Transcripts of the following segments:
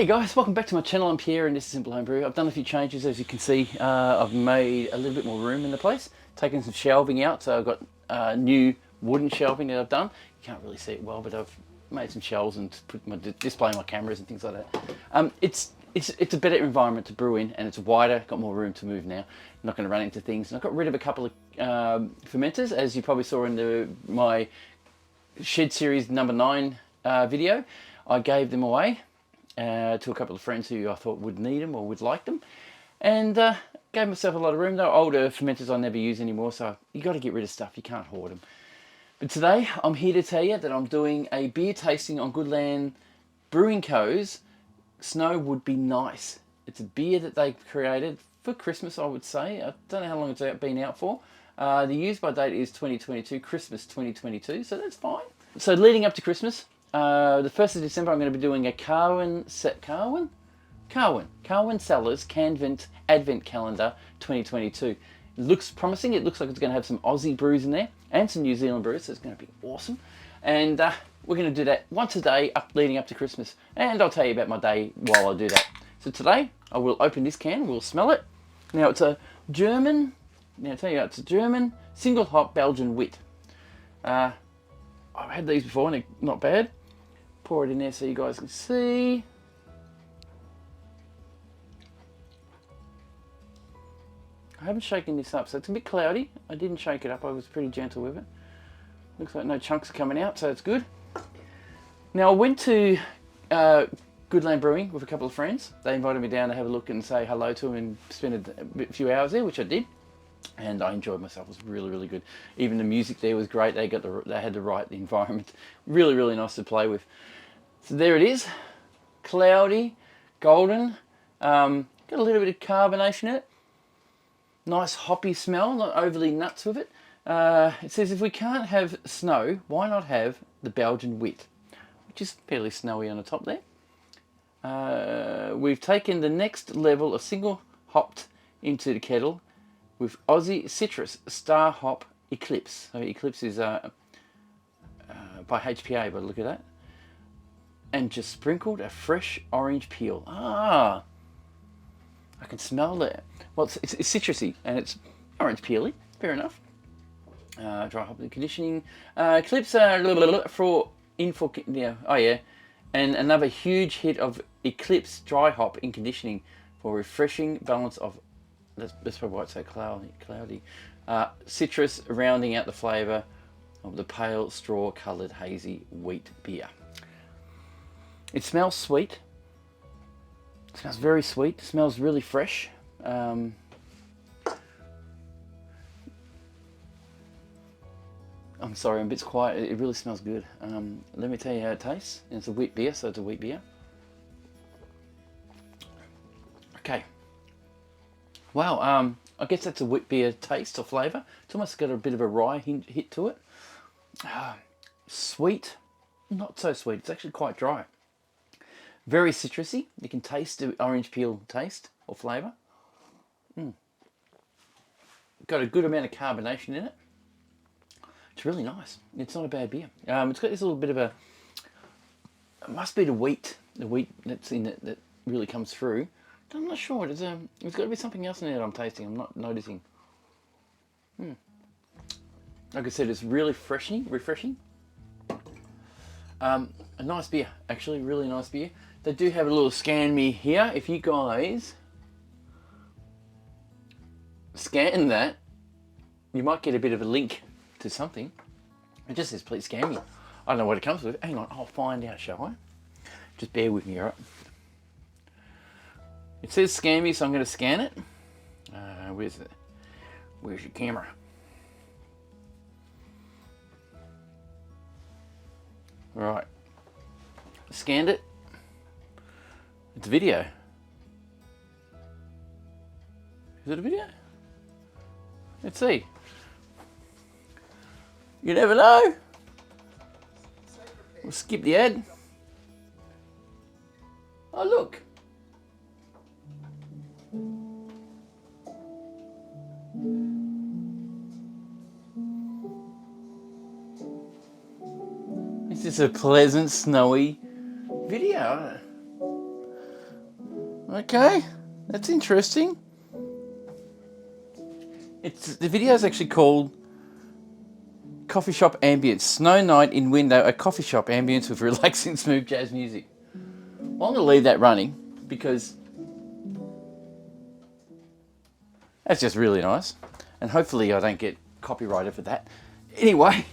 Hey guys, welcome back to my channel. I'm Pierre and this is Simple Home Brew. I've done a few changes, as you can see. I've made a little bit more room in the place, taken some shelving out, so I've got new wooden shelving that I've done. You can't really see it well, but I've made some shelves and put my display my cameras and things like that. It's a better environment to brew in, and it's wider, got more room to move now. I'm not going to run into things. And I got rid of a couple of fermenters, as you probably saw in my Shed Series number 9 video. I gave them away to a couple of friends who I thought would need them or would like them, and gave myself a lot of room. They're older fermenters I never use anymore, so you got to get rid of stuff, you can't hoard them. But today I'm here to tell you that I'm doing a beer tasting on Goodland Brewing Co.'s Snow Would Be Nice. It's a beer that they created for Christmas, I would say. I don't know how long it's been out for. The use by date is 2022, Christmas 2022, so that's fine. So leading up to Christmas, the 1st of December, I'm going to be doing a Carwin Cellars Canvent Advent Calendar 2022. It looks promising. It looks like it's going to have some Aussie brews in there and some New Zealand brews, so it's going to be awesome. And we're going to do that once a day leading up to Christmas. And I'll tell you about my day while I do that. So today, I will open this can, we'll smell it. Now it's a German, it's a German single hop Belgian wit. I've had these before and they're not bad. Pour it in there so you guys can see. I haven't shaken this up, so it's a bit cloudy. I didn't shake it up, I was pretty gentle with it. Looks like no chunks are coming out, so it's good. Now I went to Goodland Brewing with a couple of friends. They invited me down to have a look and say hello to them and spend a few hours there, which I did. And I enjoyed myself. It was really, really good. Even the music there was great. They had the right environment. Really, really nice to play with. So there it is. Cloudy, golden. Got a little bit of carbonation in it. Nice hoppy smell, not overly nuts with it. It says if we can't have snow, why not have the Belgian wit, which is fairly snowy on the top there. We've taken the next level of single hopped into the kettle with Aussie Citrus Star Hop Eclipse. So Eclipse is by HPA, but look at that. And just sprinkled a fresh orange peel. I can smell that. Well, it's citrusy and it's orange peely. Fair enough. Dry hop and conditioning. Eclipse for. Oh yeah. And another huge hit of Eclipse dry hop in conditioning for refreshing balance of. That's probably why it's so cloudy. Citrus rounding out the flavour of the pale straw-coloured hazy wheat beer. It smells sweet. It smells very sweet. It smells really fresh. I'm sorry, I'm a bit quiet. It really smells good. Let me tell you how it tastes. It's a wheat beer, so it's a wheat beer. Okay. Wow, I guess that's a wheat beer taste or flavour. It's almost got a bit of a rye hit to it. Sweet, not so sweet. It's actually quite dry. Very citrusy. You can taste the orange peel taste or flavour. Got a good amount of carbonation in it. It's really nice. It's not a bad beer. It's got this little bit of a. It must be the wheat that's in it that really comes through. I'm not sure. There's got to be something else in there that I'm tasting. I'm not noticing. Like I said, it's really refreshing. A nice beer, actually, really nice beer. They do have a little scan me here. If you guys scan that, you might get a bit of a link to something. It just says, please scan me. I don't know what it comes with. Hang on, I'll find out, shall I? Just bear with me, alright? It says scan me, so I'm going to scan it. Where's your camera? Right. Scanned it. It's a video. Is it a video? Let's see. You never know. We'll skip the ad. Oh, look. It's just a pleasant, snowy video. Okay, that's interesting. The video is actually called Coffee Shop Ambience. Snow night in window, a coffee shop ambience with relaxing smooth jazz music. Well, I'm going to leave that running because that's just really nice. And hopefully I don't get copyrighted for that. Anyway,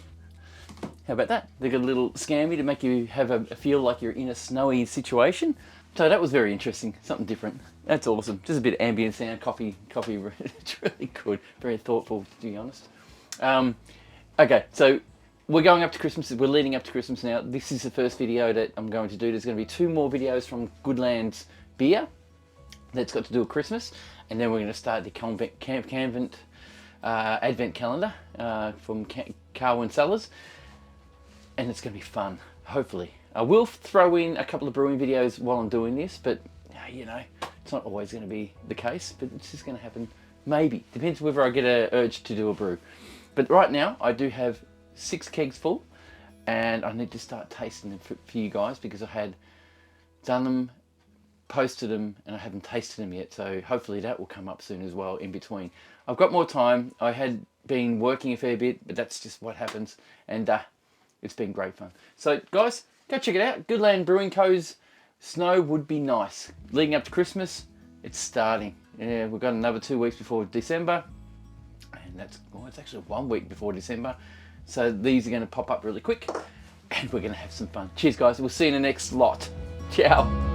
how about that? They got a little scammy to make you have a feel like you're in a snowy situation. So that was very interesting, something different. That's awesome. Just a bit of ambient sound, coffee. It's really good. Very thoughtful, to be honest. Okay, so we're going up to Christmas. We're leading up to Christmas now. This is the first video that I'm going to do. There's going to be 2 more videos from Goodland's beer that's got to do with Christmas. And then we're going to start the Advent calendar from Carwyn Cellars. And it's going to be fun, hopefully. I will throw in a couple of brewing videos while I'm doing this, but you know, it's not always going to be the case, but it's just going to happen. Maybe. Depends whether I get an urge to do a brew. But right now, I do have 6 kegs full, and I need to start tasting them for you guys because I had done them, posted them, and I haven't tasted them yet. So hopefully that will come up soon as well in between. I've got more time. I had been working a fair bit, but that's just what happens. And it's been great fun. So guys, go check it out. Goodland Brewing Co.'s Snow Would Be Nice. Leading up to Christmas, it's starting. Yeah, we've got another 2 weeks before December. And it's actually 1 week before December. So these are going to pop up really quick. And we're going to have some fun. Cheers guys, we'll see you in the next lot. Ciao.